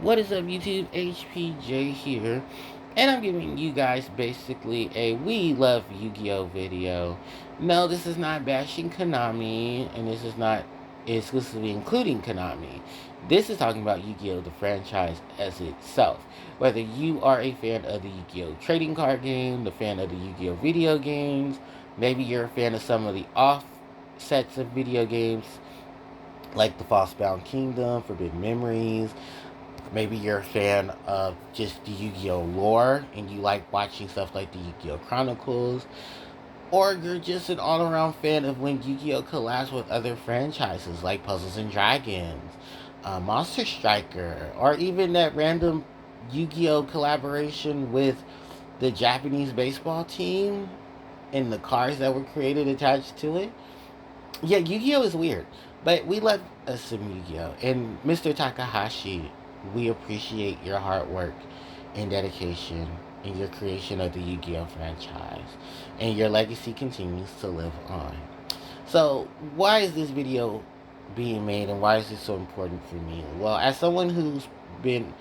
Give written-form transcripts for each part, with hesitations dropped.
What is up, YouTube? HPJ here, and I'm giving you guys basically a We Love Yu-Gi-Oh video. No, this is not bashing Konami, and this is not exclusively including Konami. This is talking about Yu-Gi-Oh! The franchise as itself. Whether you are a fan of the Yu-Gi-Oh! Trading card game, the fan of the Yu-Gi-Oh! Video games, maybe you're a fan of some of the offsets of video games, like the False-Bound Kingdom, Forbidden Memories. Maybe you're a fan of just the Yu-Gi-Oh! Lore and you like watching stuff like the Yu-Gi-Oh! Chronicles. Or you're just an all-around fan of when Yu-Gi-Oh! Collabs with other franchises like Puzzles and Dragons, Monster Striker, or even that random Yu-Gi-Oh! Collaboration with the Japanese baseball team and the cards that were created attached to it. Yeah, Yu-Gi-Oh! Is weird, but we love us some Yu-Gi-Oh! And Mr. Takahashi, we appreciate your hard work and dedication in your creation of the Yu-Gi-Oh! Franchise. And your legacy continues to live on. So, why is this video being made and why is this so important for me? Well, as someone who's been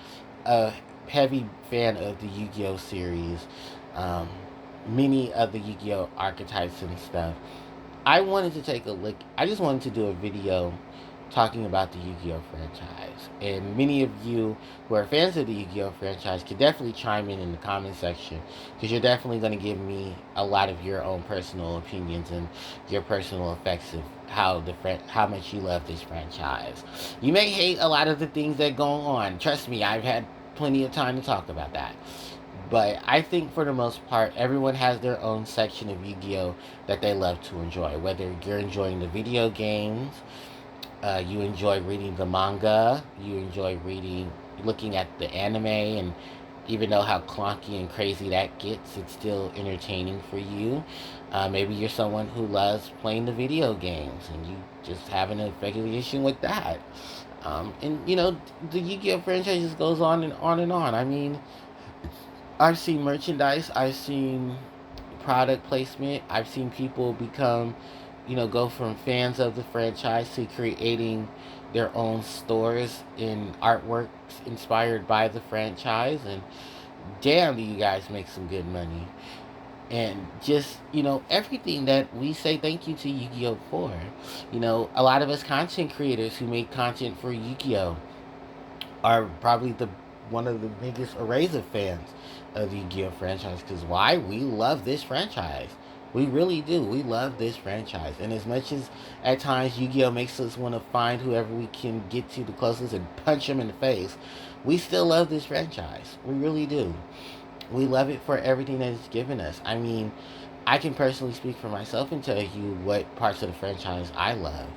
a heavy fan of the Yu-Gi-Oh! Series, um, many of the Yu-Gi-Oh! Archetypes and stuff, I wanted to take a look. I just wanted to do a video talking about the Yu-Gi-Oh! Franchise. And many of you who are fans of the Yu-Gi-Oh! Franchise can definitely chime in the comment section, because you're definitely going to give me a lot of your own personal opinions and your personal effects of how much you love this franchise. You may hate a lot of the things that go on. Trust me, I've had plenty of time to talk about that. But I think for the most part, everyone has their own section of Yu-Gi-Oh! That they love to enjoy. Whether you're enjoying the video games, you enjoy reading the manga, you enjoy looking at the anime, and even though how clunky and crazy that gets, it's still entertaining for you. Maybe you're someone who loves playing the video games, and you just have an affiliation with that. And you know, the Yu-Gi-Oh! Franchise just goes on and on and on. I mean, I've seen merchandise, I've seen product placement, I've seen people become, go from fans of the franchise to creating their own stores in artworks inspired by the franchise. And damn, do you guys make some good money. And just, everything that we say thank you to Yu-Gi-Oh! For. A lot of us content creators who make content for Yu-Gi-Oh! Are probably the one of the biggest arrays of fans of the Yu-Gi-Oh! Franchise. Because why? We love this franchise. We really do. We love this franchise. And as much as at times Yu-Gi-Oh! Makes us want to find whoever we can get to the closest and punch them in the face, we still love this franchise. We really do. We love it for everything that it's given us. I mean, I can personally speak for myself and tell you what parts of the franchise I love.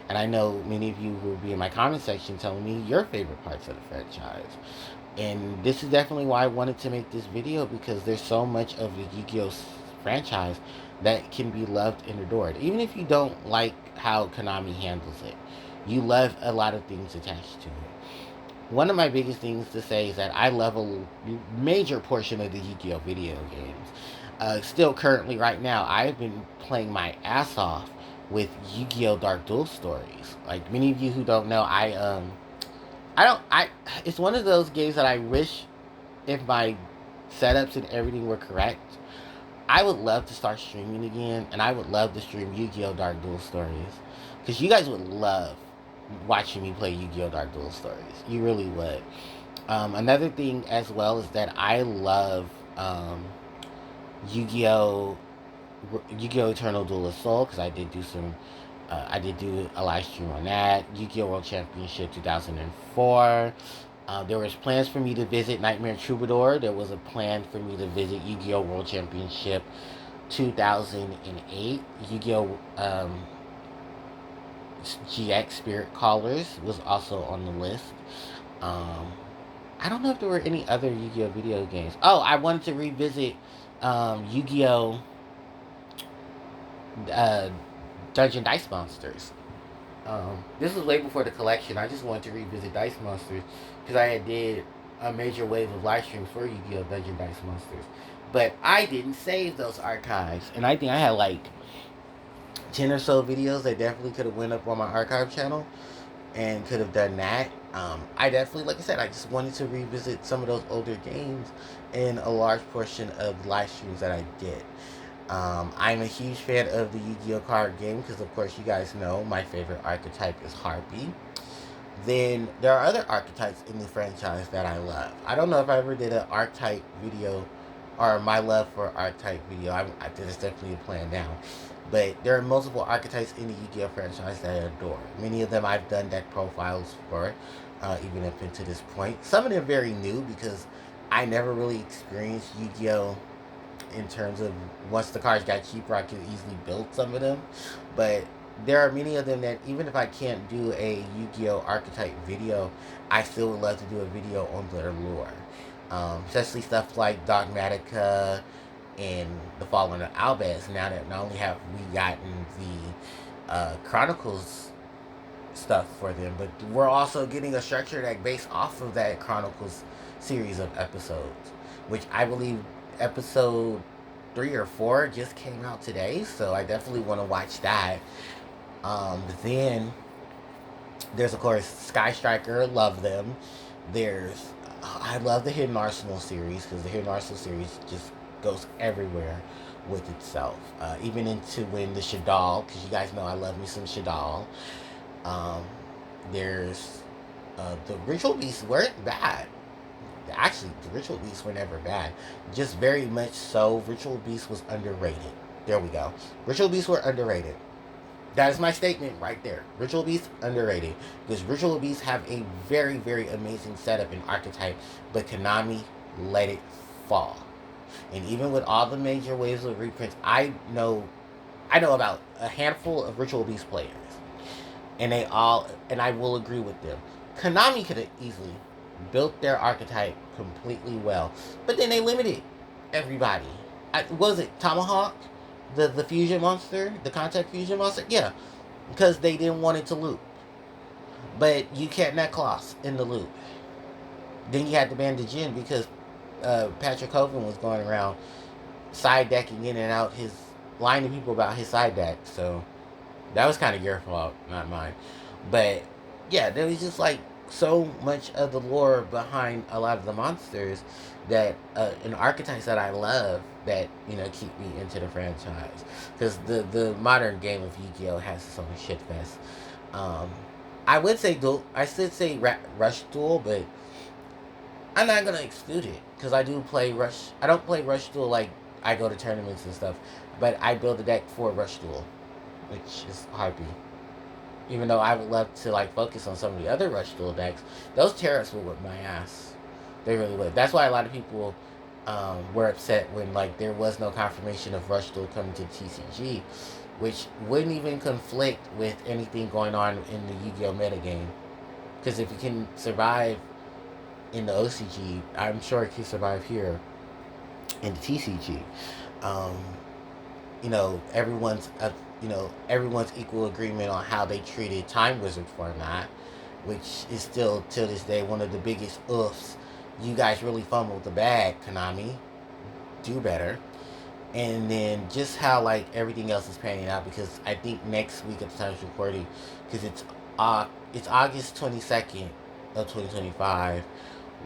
And I know many of you will be in my comment section telling me your favorite parts of the franchise. And this is definitely why I wanted to make this video, because there's so much of the Yu-Gi-Oh! Franchise that can be loved and adored. Even if you don't like how Konami handles it, you love a lot of things attached to it. One of my biggest things to say is that I love a major portion of the Yu-Gi-Oh! Video games. Still currently right now, I've been playing my ass off with Yu-Gi-Oh! Dark Duel Stories. Like many of you who don't know, it's one of those games that I wish, if my setups and everything were correct, I would love to start streaming again, and I would love to stream Yu-Gi-Oh! Dark Duel Stories. Because you guys would love watching me play Yu-Gi-Oh! Dark Duel Stories. You really would. Another thing as well is that I love Yu-Gi-Oh! Yu-Gi-Oh! Eternal Duel of Soul, because I did do a live stream on that. Yu-Gi-Oh! World Championship 2004. There was plans for me to visit Nightmare Troubadour. There was a plan for me to visit Yu-Gi-Oh! World Championship 2008. Yu-Gi-Oh! GX Spirit Callers was also on the list. I don't know if there were any other Yu-Gi-Oh! Video games. Oh, I wanted to revisit Yu-Gi-Oh! Dungeon Dice Monsters. This was way before the collection. I just wanted to revisit Dice Monsters because I had did a major wave of live streams for Yu-Gi-Oh! Dungeon Dice Monsters. But I didn't save those archives. And I think I had like 10 or so videos that definitely could have went up on my archive channel and could have done that. I definitely, like I said, I just wanted to revisit some of those older games in a large portion of live streams that I did. I'm a huge fan of the Yu-Gi-Oh card game because, of course, you guys know my favorite archetype is Harpie. Then there are other archetypes in the franchise that I love. I don't know if I ever did an archetype video or my love for archetype video. There's definitely a plan now. But there are multiple archetypes in the Yu-Gi-Oh franchise that I adore. Many of them I've done deck profiles for, even up into this point. Some of them very new because I never really experienced Yu-Gi-Oh in terms of once the cards got cheaper, I could easily build some of them. But there are many of them that even if I can't do a Yu-Gi-Oh archetype video, I still would love to do a video on their lore. Especially stuff like Dogmatica and the Fallen of Albaz. Now that not only have we gotten the Chronicles stuff for them, but we're also getting a structure deck based off of that Chronicles series of episodes, which I believe episode 3 or 4 just came out today, so I definitely want to watch that. Then there's of course Sky Striker, love them. There's I love the Hidden Arsenal series because the Hidden Arsenal series just goes everywhere with itself, even into when the Shadal, because you guys know I love me some Shadal. Um, there's the Ritual Beasts weren't bad. Actually, the Ritual Beasts were never bad. Just very much so, Ritual Beasts was underrated. There we go. Ritual Beasts were underrated. That is my statement right there. Ritual Beasts underrated because Ritual Beasts have a very, very amazing setup and archetype, but Konami let it fall. And even with all the major waves of reprints, I know about a handful of Ritual Beast players, and I will agree with them. Konami could have easily built their archetype completely well, but then they limited everybody. Was it Tomahawk, the fusion monster, the contact fusion monster? Yeah, because they didn't want it to loop. But you can't net class in the loop. Then you had to ban the Jin because Patrick Hovan was going around side decking in and out his lying to people about his side deck. So that was kind of your fault, not mine. But yeah, there was just like so much of the lore behind a lot of the monsters that and archetypes that I love that keep me into the franchise. Because the modern game of Yu-Gi-Oh has its own shitfest. Um, I would say duel. I should say Rush Duel, but I'm not gonna exclude it because I do play Rush. I don't play Rush Duel like I go to tournaments and stuff, but I build a deck for Rush Duel, which is Harpie. Even though I would love to like focus on some of the other Rush Duel decks, those Terrors will whip my ass. They really would. That's why a lot of people were upset when like there was no confirmation of Rush Duel coming to TCG, which wouldn't even conflict with anything going on in the Yu-Gi-Oh metagame. Because if it can survive in the OCG, I'm sure it can survive here in the TCG. Um, everyone's everyone's equal agreement on how they treated Time Wizard format, which is still to this day one of the biggest oofs. You guys really fumbled the bag, Konami. Do better. And then just how like everything else is panning out, because I think next week at the time of recording, because it's August 22nd of 2025.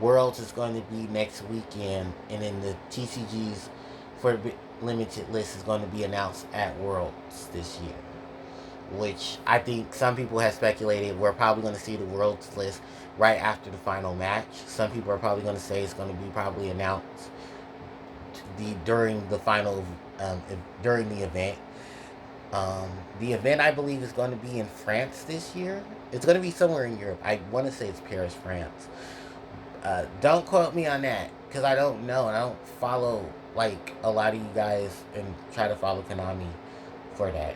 Worlds is going to be next weekend, and then the TCGs for limited list is going to be announced at Worlds this year. Which I think some people have speculated we're probably going to see the Worlds list right after the final match. Some people are probably going to say it's going to be probably announced during the final during the event. The event I believe is going to be in France this year. It's going to be somewhere in Europe. I want to say it's Paris, France. Don't quote me on that because I don't know and I don't follow like a lot of you guys and try to follow Konami for that.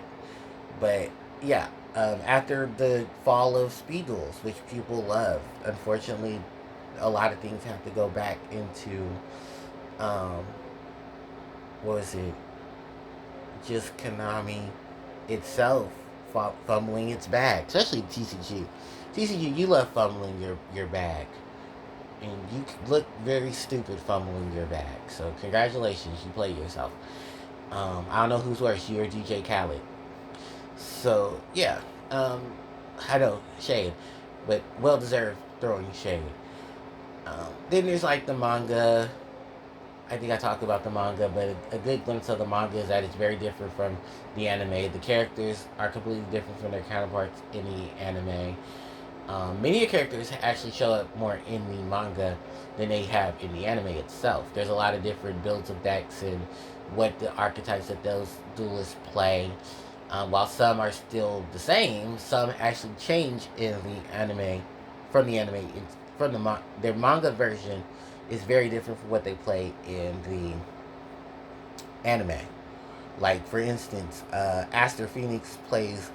But yeah, after the fall of Speed Duels, which people love, unfortunately, a lot of things have to go back into what was it? Just Konami itself fumbling its bag, especially TCG. TCG, you love fumbling your bag. And you look very stupid fumbling your bag. So congratulations, you played yourself. I don't know who's worse, you or DJ Khaled. So yeah, I know, shame, but well deserved throwing shade. Then there's like the manga. I think I talked about the manga, but a good glimpse of the manga is that it's very different from the anime. The characters are completely different from their counterparts in the anime. Many of the characters actually show up more in the manga than they have in the anime itself. There's a lot of different builds of decks and what the archetypes that those duelists play. While some are still the same, some actually change in the anime. From the anime, from their manga version is very different from what they play in the anime. Like for instance, Aster Phoenix plays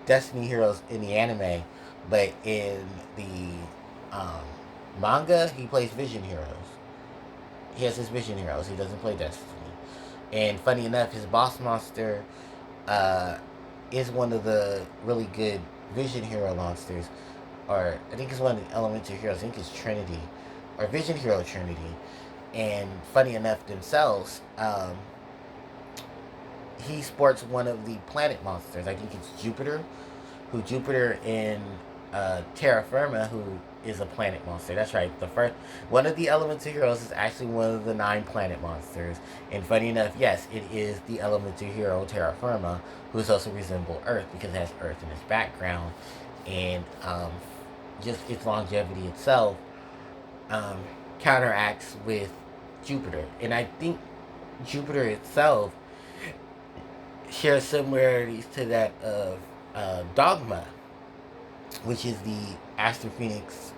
Destiny Heroes in the anime, but in the manga, he plays Vision Heroes. He has his Vision Heroes. He doesn't play Destiny. And funny enough, his boss monster uh, is one of the really good Vision Hero monsters. Or I think it's one of the Elemental Heroes. I think it's Trinity. Or Vision Hero Trinity. And funny enough themselves, he sports one of the planet monsters. I think it's Jupiter. Jupiter in Terra Firma, who is a planet monster. That's right. The first one of the Elemental Heroes is actually one of the 9 planet monsters. And funny enough, yes, it is the Elemental Hero Terra Firma, who's also resemble Earth because it has Earth in its background, and just its longevity itself counteracts with Jupiter. And I think Jupiter itself shares similarities to that of Dogma, which is the Aster Phoenix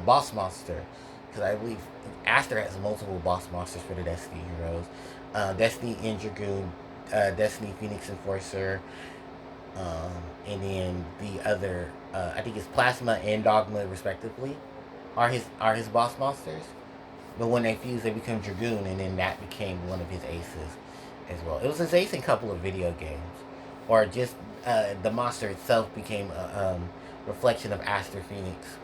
boss monster. Because I believe Aster has multiple boss monsters for the Destiny Heroes. Destiny and Dragoon, Destiny Phoenix Enforcer, and then the other, I think it's Plasma and Dogma respectively, are his boss monsters. But when they fuse, they become Dragoon, and then that became one of his aces as well. It was his ace in a couple of video games, or just the monster itself became a reflection of Aster Phoenix,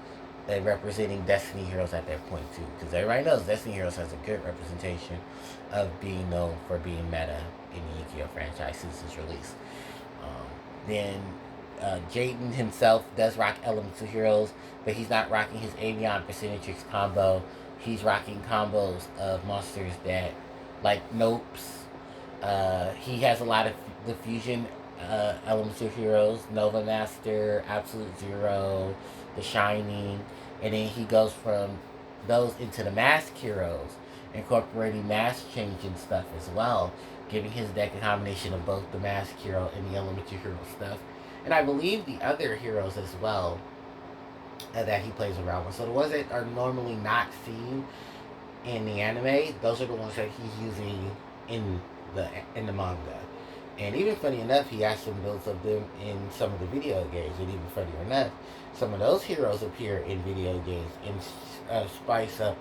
representing Destiny Heroes at that point too. Because everybody knows Destiny Heroes has a good representation of being known for being meta in the Yu-Gi-Oh franchise since its release. Then Jaden himself does rock Elemental Heroes, but he's not rocking his Avion Percentatrix combo. He's rocking combos of monsters that, like Nopes. He has a lot of the fusion Elemental Heroes, Nova Master, Absolute Zero, The Shining, and then he goes from those into the Mask Heroes, incorporating mask change and stuff as well, giving his deck a combination of both the Mask Hero and the Elemental Hero stuff. And I believe the other heroes as well that he plays around with. So the ones that are normally not seen in the anime, those are the ones that he's using in the manga. And even funny enough, he has some builds of them in some of the video games. And even funnier enough, some of those heroes appear in video games and spice up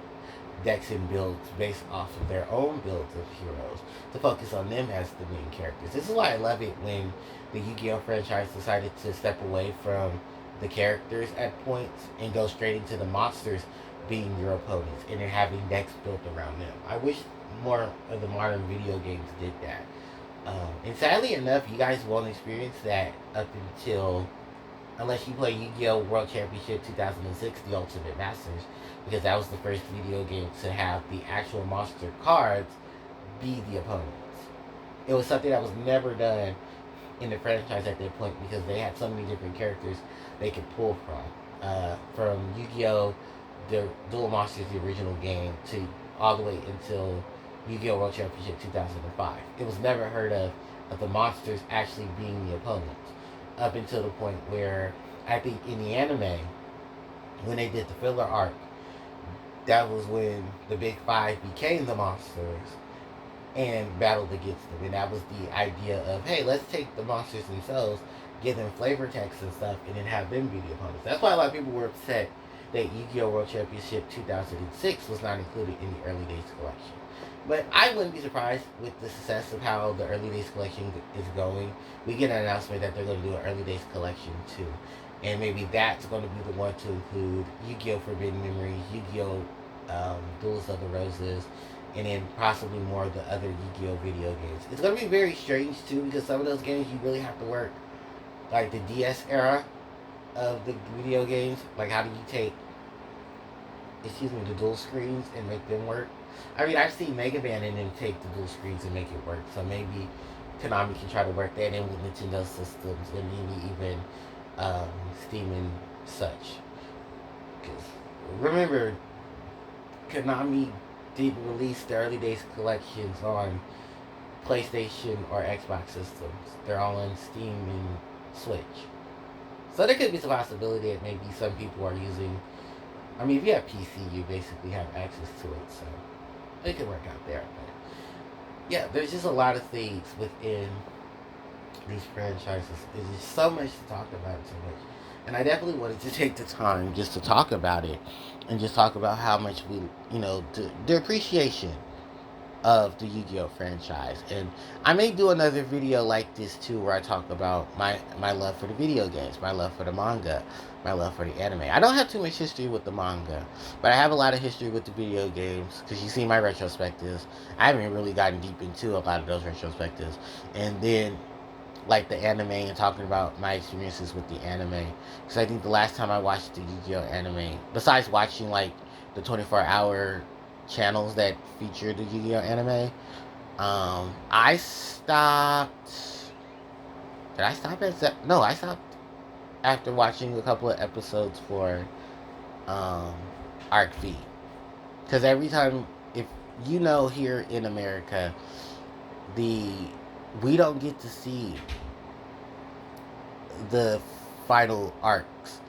decks and builds based off of their own builds of heroes to focus on them as the main characters. This is why I love it when the Yu-Gi-Oh franchise decided to step away from the characters at points and go straight into the monsters being your opponents and then having decks built around them. I wish more of the modern video games did that. And sadly enough, you guys won't experience that up until, unless you play Yu-Gi-Oh! World Championship 2006, The Ultimate Masters, because that was the first video game to have the actual monster cards be the opponents. It was something that was never done in the franchise at that point because they had so many different characters they could pull from Yu-Gi-Oh! The Duel Monsters, the original game, to all the way until Yu-Gi-Oh! World Championship 2005. It was never heard of the monsters actually being the opponents. Up until the point where, I think in the anime, when they did the filler arc, that was when the Big Five became the monsters and battled against them. And that was the idea of, hey, let's take the monsters themselves, give them flavor text and stuff, and then have them be the opponents. That's why a lot of people were upset that Yu-Gi-Oh! World Championship 2006 was not included in the Early Days collection. But I wouldn't be surprised with the success of how the Early Days collection is going. We get an announcement that they're going to do an Early Days collection too. And maybe that's going to be the one to include Yu-Gi-Oh! Forbidden Memories, Yu-Gi-Oh! Duels of the Roses, and then possibly more of the other Yu-Gi-Oh! Video games. It's going to be very strange too, because some of those games you really have to work, like the DS era of the video games. Like, how do you take, the dual screens and make them work? I mean, I've seen Mega Man and them take the dual screens and make it work. So maybe Konami can try to work that in with Nintendo systems and maybe even Steam and such. Because remember, Konami didn't release the early days collections on PlayStation or Xbox systems. They're all on Steam and Switch. So there could be some possibility that maybe some people are using. I mean, if you have PC, you basically have access to it, so it could work out there. But yeah, there's just a lot of things within these franchises. There's just so much to talk about, so much. And I definitely wanted to take the time just to talk about it and just talk about how much we, the appreciation of the Yu-Gi-Oh franchise. And I may do another video like this too, where I talk about my love for the video games, my love for the manga, my love for the anime. I don't have too much history with the manga, but I have a lot of history with the video games, because you see my retrospectives. I haven't really gotten deep into a lot of those retrospectives. And then like the anime and talking about my experiences with the anime, because I think the last time I watched the Yu-Gi-Oh anime, besides watching like the 24-hour channels that feature the Yu-Gi-Oh anime, I stopped. Did I stop at no? I stopped after watching a couple of episodes for um, Arc V, because every time, if here in America, the we don't get to see the final arcs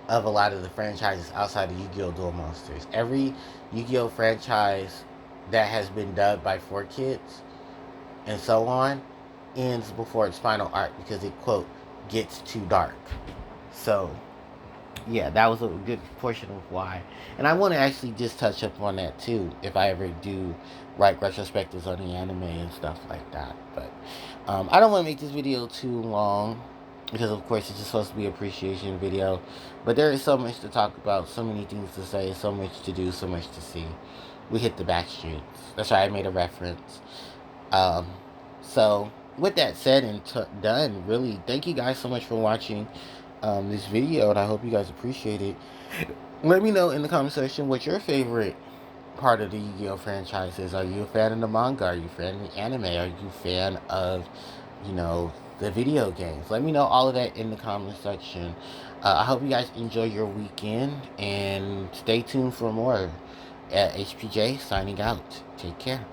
of a lot of the franchises outside of Yu-Gi-Oh! Duel Monsters. Every Yu-Gi-Oh! Franchise that has been dubbed by 4Kids and so on ends before its final arc, because it, quote, gets too dark. So, yeah, that was a good portion of why. And I want to actually just touch up on that too, if I ever do write retrospectives on the anime and stuff like that. But I don't want to make this video too long, because of course it's just supposed to be an appreciation video. But there is so much to talk about, so many things to say, so much to do, so much to see. We hit the back streets. That's why I made a reference. So with that said and done, really, thank you guys so much for watching this video, and I hope you guys appreciate it. Let me know in the comment section what your favorite part of the Yu-Gi-Oh franchise is. Are you a fan of the manga? Are you a fan of the anime? Are you a fan of, the video games? Let me know all of that in the comment section. I hope you guys enjoy your weekend, and stay tuned for more. HPJ signing out. Take care.